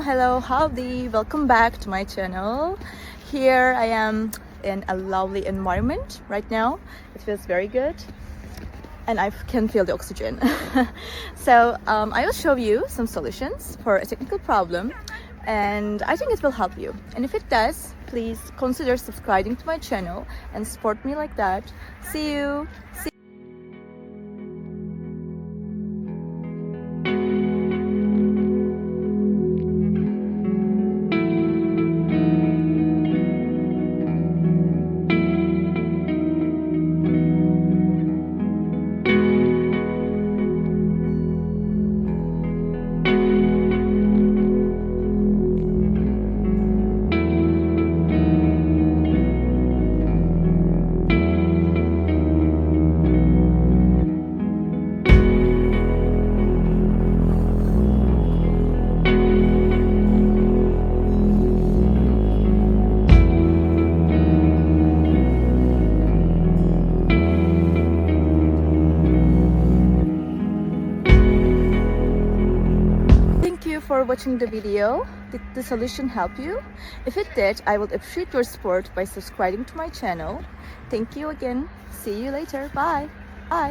Hello, howdy, welcome back to my channel. Here I am in a lovely environment right now. It feels very good and I can feel the oxygen. So I will show you some solutions for a technical problem and I think it will help you. And if it does, please consider subscribing to my channel and support me like that. See you. Thank you for watching the video. Did the solution help you? If it did, I would appreciate your support by subscribing to my channel. Thank you again. See you later. Bye. Bye.